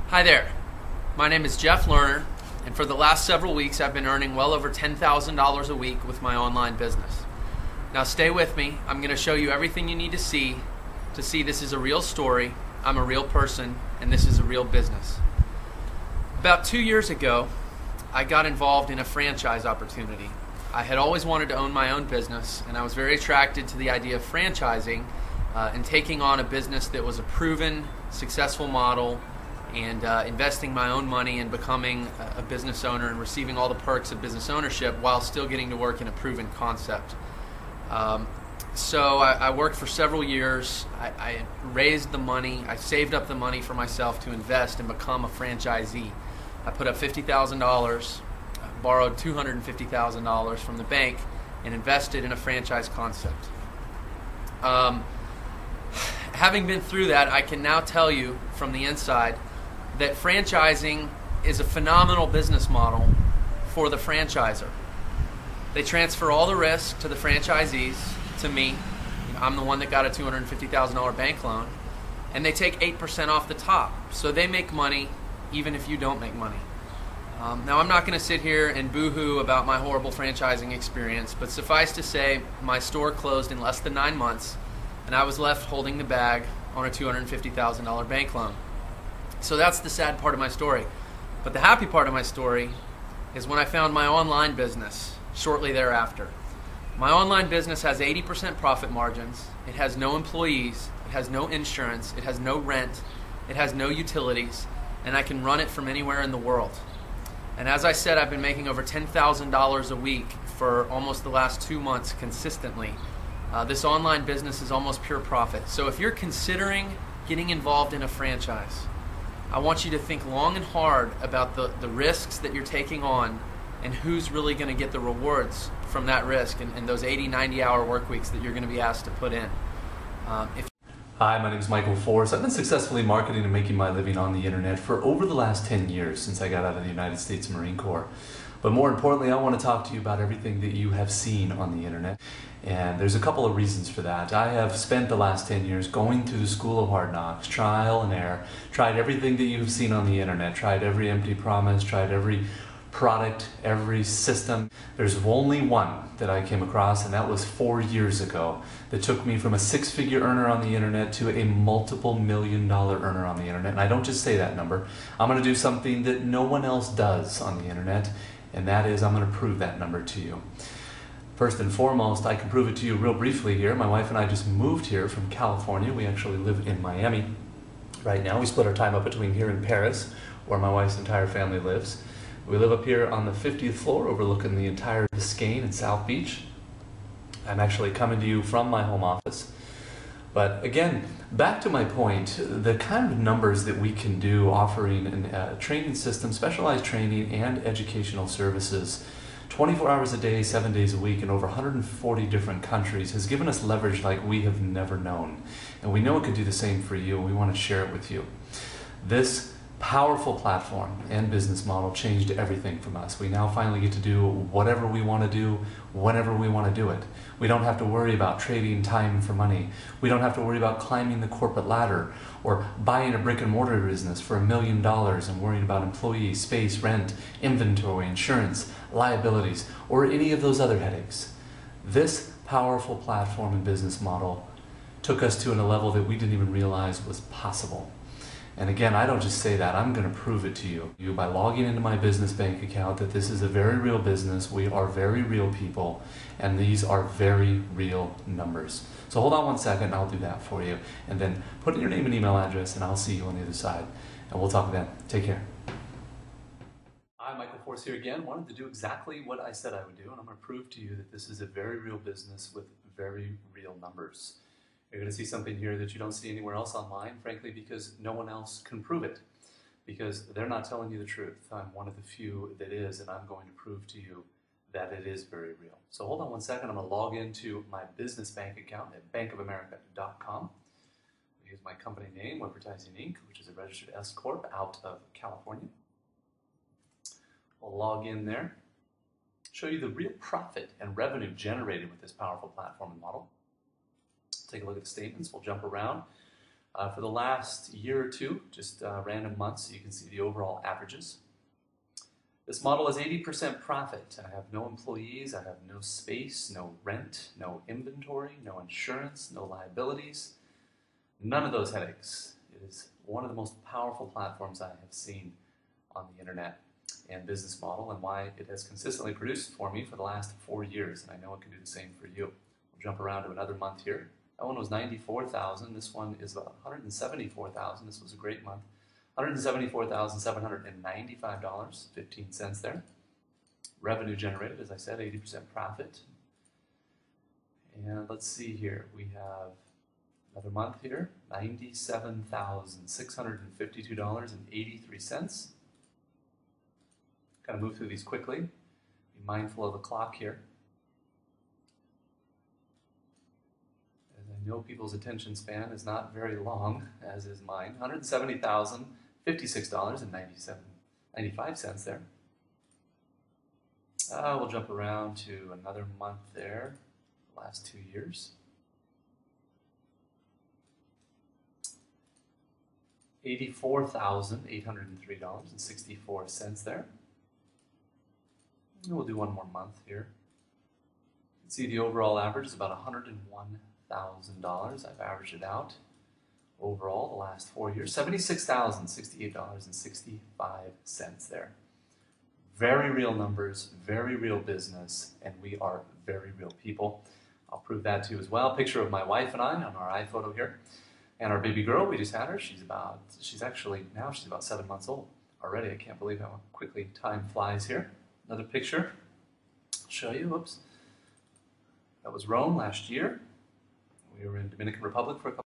Hi there, my name is Jeff Lerner, and for the last several weeks I've been earning well over $10,000 a week with my online business. Now stay with me, I'm going to show you everything you need to see this is a real story, I'm a real person, and this is a real business. About 2 years ago, I got involved in a franchise opportunity. I had always wanted to own my own business, and I was very attracted to the idea of franchising and taking on a business that was a proven, successful model, and investing my own money and becoming a business owner and receiving all the perks of business ownership while still getting to work in a proven concept. So I worked for several years. I raised the money, I saved up the money for myself to invest and become a franchisee. I put up $50,000, borrowed $250,000 from the bank, and invested in a franchise concept. Having been through that, I can now tell you from the inside that franchising is a phenomenal business model for the franchisor. They transfer all the risk to the franchisees, to me. I'm the one that got a $250,000 bank loan, and they take 8% off the top. So they make money even if you don't make money. Now I'm not going to sit here and boo-hoo about my horrible franchising experience, but suffice to say, my store closed in less than 9 months, and I was left holding the bag on a $250,000 bank loan. So that's the sad part of my story. But the happy part of my story is when I found my online business shortly thereafter. My online business has 80% profit margins. It has no employees. It has no insurance. It has no rent. It has no utilities. And I can run it from anywhere in the world. And as I said, I've been making over $10,000 a week for almost the last 2 months consistently. This online business is almost pure profit. So if you're considering getting involved in a franchise, I want you to think long and hard about the risks that you're taking on and who's really going to get the rewards from that risk and those 80, 90-hour work weeks that you're going to be asked to put in. Hi, my name is Michael Forrest. I've been successfully marketing and making my living on the internet for over the last 10 years since I got out of the United States Marine Corps. But more importantly, I want to talk to you about everything that you have seen on the internet. And there's a couple of reasons for that. I have spent the last 10 years going through the school of hard knocks, trial and error, tried everything that you've seen on the internet, tried every empty promise, tried every product, every system. There's only one that I came across, and that was 4 years ago, that took me from a six-figure earner on the internet to a multiple million-dollar earner on the internet. And I don't just say that number. I'm going to do something that no one else does on the internet, and that is I'm going to prove that number to you. First and foremost, I can prove it to you real briefly here. My wife and I just moved here from California. We actually live in Miami right now. We split our time up between here and Paris, where my wife's entire family lives. We live up here on the 50th floor overlooking the entire Biscayne and South Beach. I'm actually coming to you from my home office. But again, back to my point, the kind of numbers that we can do offering a training system, specialized training and educational services 24 hours a day, 7 days a week in over 140 different countries has given us leverage like we have never known. And we know it could do the same for you, and we want to share it with you. This powerful platform and business model changed everything from us. We now finally get to do whatever we want to do, whenever we want to do it. We don't have to worry about trading time for money. We don't have to worry about climbing the corporate ladder or buying a brick and mortar business for $1 million and worrying about employees, space, rent, inventory, insurance, liabilities, or any of those other headaches. This powerful platform and business model took us to a level that we didn't even realize was possible. And again, I don't just say that, I'm going to prove it to you by logging into my business bank account that this is a very real business, we are very real people, and these are very real numbers. So hold on 1 second, I'll do that for you. And then put in your name and email address, and I'll see you on the other side. And we'll talk then. Take care. Hi, Michael Forrest here again. Wanted to do exactly what I said I would do, and I'm going to prove to you that this is a very real business with very real numbers. You're going to see something here that you don't see anywhere else online, frankly, because no one else can prove it. Because they're not telling you the truth. I'm one of the few that is, and I'm going to prove to you that it is very real. So hold on 1 second. I'm going to log into my business bank account at bankofamerica.com. I use my company name, Advertising Inc., which is a registered S Corp out of California. I'll log in there, show you the real profit and revenue generated with this powerful platform and model. Take a look at the statements. We'll jump around. For the last year or two, just random months, so you can see the overall averages. This model is 80% profit. I have no employees, I have no space, no rent, no inventory, no insurance, no liabilities, none of those headaches. It is one of the most powerful platforms I have seen on the internet and business model, and why it has consistently produced for me for the last 4 years, and I know it can do the same for you. We'll jump around to another month here. That one was $94,000. This one is about $174,000. This was a great month. $174,795, 15 cents there. Revenue generated, as I said, 80% profit. And let's see here. We have another month here, $97,652.83. Kind of move through these quickly. Be mindful of the clock here. As I know people's attention span is not very long, as is mine. $170,056.95 there. We'll jump around to another month there, the last 2 years. $84,803.64 there. And we'll do one more month here. You can see the overall average is about $101,000. I've averaged it out overall the last 4 years. $76,068.65 there. Very real numbers, very real business, and we are very real people. I'll prove that to you as well. Picture of my wife and I on our iPhoto here. And our baby girl, we just had her. She's about 7 months old already. I can't believe how quickly time flies here. Another picture. I'll show you. Whoops. That was Rome last year. We were in Dominican Republic for a couple